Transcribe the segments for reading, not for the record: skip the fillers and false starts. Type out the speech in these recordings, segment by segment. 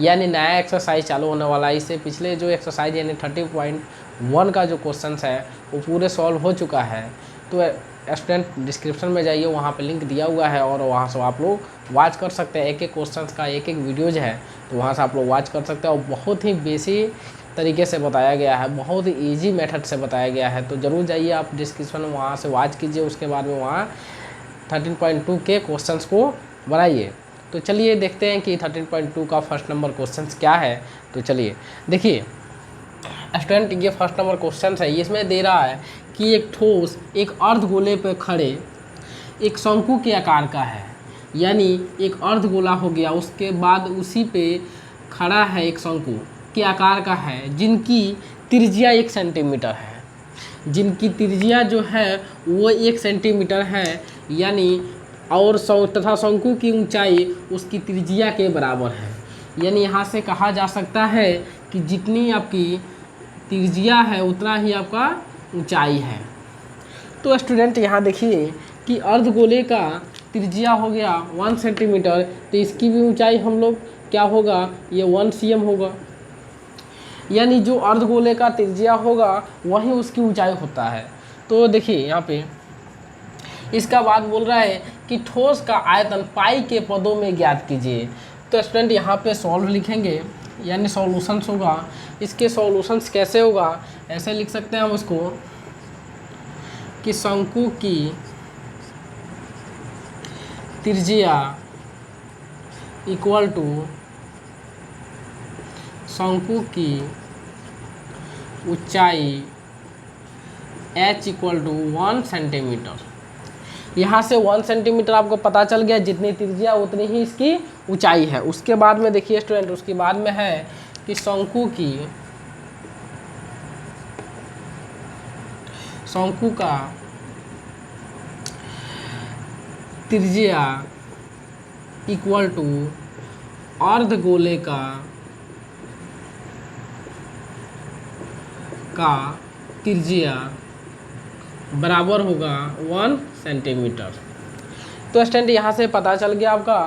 यानी नया एक्सरसाइज चालू होने वाला है। इससे पिछले जो एक्सरसाइज यानी 30.1 का जो क्वेश्चन है वो पूरे सॉल्व हो चुका है। तो स्टूडेंट डिस्क्रिप्शन में जाइए, वहाँ पे लिंक दिया हुआ है और वहाँ से आप लोग वॉच कर सकते हैं। एक एक क्वेश्चन का एक एक वीडियोज है, तो वहाँ से आप लोग वॉच कर सकते हैं। और बहुत ही बेसिक तरीके से बताया गया है, बहुत ही ईजी मेथड से बताया गया है। तो ज़रूर जाइए आप डिस्क्रिप्शन में, वहाँ से वॉच कीजिए, उसके बाद में वहाँ 13.2 के क्वेश्चंस को बनाइए। तो चलिए देखते हैं कि 13.2 का फर्स्ट नंबर क्वेश्चन क्या है। तो चलिए देखिए स्टूडेंट, ये फर्स्ट नंबर क्वेश्चन है। इसमें दे रहा है कि एक ठोस एक अर्धगोले पर खड़े एक शंकु के आकार का है, यानी एक अर्धगोला हो गया, उसके बाद उसी पे खड़ा है एक शंकु के आकार का है, जिनकी त्रिज्या 1 सेंटीमीटर है। जिनकी त्रिज्या जो है वो 1 सेंटीमीटर है, यानी और तथा शंकु की ऊंचाई उसकी त्रिज्या के बराबर है। यानी यहाँ से कहा जा सकता है कि जितनी आपकी त्रिज्या है उतना ही आपका ऊंचाई है। तो स्टूडेंट यहाँ देखिए कि अर्धगोले का त्रिज्या हो गया 1 सेंटीमीटर, तो इसकी भी ऊंचाई हम लोग क्या होगा, ये 1 cm होगा। यानी जो अर्धगोले का त्रिज्या होगा वही उसकी ऊंचाई होता है। तो देखिए यहाँ पे इसका बात बोल रहा है कि ठोस का आयतन पाई के पदों में ज्ञात कीजिए। तो स्टूडेंट यहाँ पे सॉल्व लिखेंगे, यानी सॉल्यूशंस होगा। इसके सॉल्यूशंस कैसे होगा, ऐसे लिख सकते हैं हम उसको कि शंकु की त्रिज्या इक्वल टू शंकु की ऊंचाई h इक्वल टू 1 सेंटीमीटर। यहाँ से 1 सेंटीमीटर आपको पता चल गया, जितनी त्रिज्या उतनी ही इसकी ऊंचाई है। उसके बाद में देखिए स्टूडेंट, उसके बाद में है कि शंकु का त्रिज्या इक्वल टू अर्धगोले का त्रिज्या बराबर होगा 1 सेंटीमीटर। तो स्टूडेंट यहाँ से पता चल गया आपका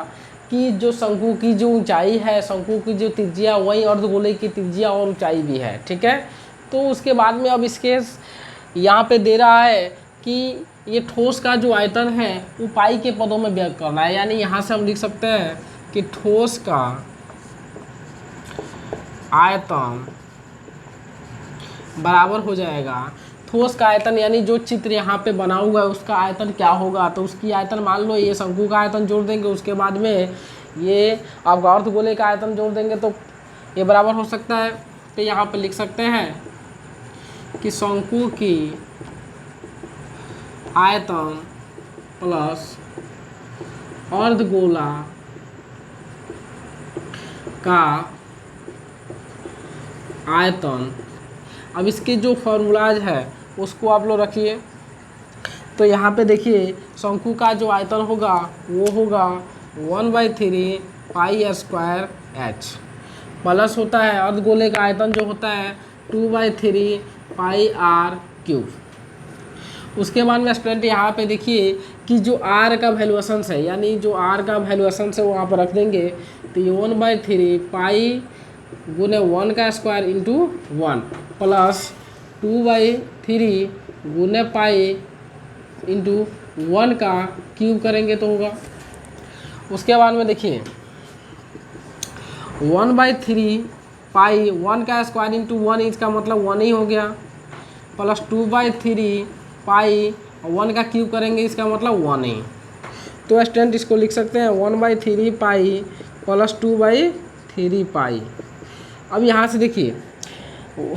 कि जो शंकु की जो ऊंचाई है, शंकु की जो त्रिज्या वही अर्धगोले की त्रिज्या और ऊंचाई भी है, ठीक है। तो उसके बाद में अब इसके यहाँ पे दे रहा है कि ये ठोस का जो आयतन है वो पाई के पदों में व्यक्त करना है। यानी यहाँ से हम लिख सकते हैं कि ठोस का आयतन बराबर हो जाएगा, ठोस का आयतन यानी जो चित्र यहाँ पे बना हुआ है उसका आयतन क्या होगा। तो उसकी आयतन मान लो ये शंकु का आयतन जोड़ देंगे, उसके बाद में ये आपका अर्धगोले का आयतन जोड़ देंगे तो ये बराबर हो सकता है। तो यहाँ पे लिख सकते हैं कि शंकु की आयतन प्लस अर्धगोला का आयतन। अब इसके जो फॉर्मूलाज है उसको आप लोग रखिए। तो यहाँ पे देखिए शंकु का जो आयतन होगा वो होगा 1/3 पाई स्क्वायर h, प्लस होता है अर्धगोले का आयतन जो होता है 2/3 पाई r क्यूब। उसके बाद में स्टूडेंट यहाँ पे देखिए कि जो r का वैल्यूएशंस है, यानी जो r का वैल्यूएशंस है वो वहाँ पर रख देंगे। तो ये 1/3 पाई गुने 1 का स्क्वायर इंटू 1 प्लस 2/3 गुने पाई इंटू 1 का क्यूब करेंगे तो होगा। उसके बाद में देखिए 1/3 पाई 1 का स्क्वायर इंटू 1, इसका मतलब 1 ही हो गया, प्लस 2/3 पाई 1 का क्यूब करेंगे, इसका मतलब 1 ही। तो स्टूडेंट इसको लिख सकते हैं 1/3 पाई प्लस 2/3 पाई। अब यहाँ से देखिए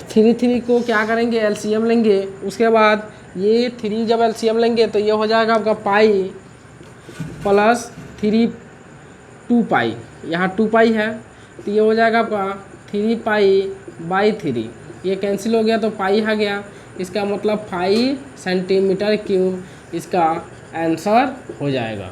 3 को क्या करेंगे, एलसीएम लेंगे। उसके बाद ये 3 जब एलसीएम लेंगे तो ये हो जाएगा आपका पाई प्लस 2 पाई, यहाँ 2 पाई है तो ये हो जाएगा आपका 3 पाई/3, ये कैंसिल हो गया तो पाई आ गया, इसका मतलब 5 सेंटीमीटर क्यूब इसका आंसर हो जाएगा।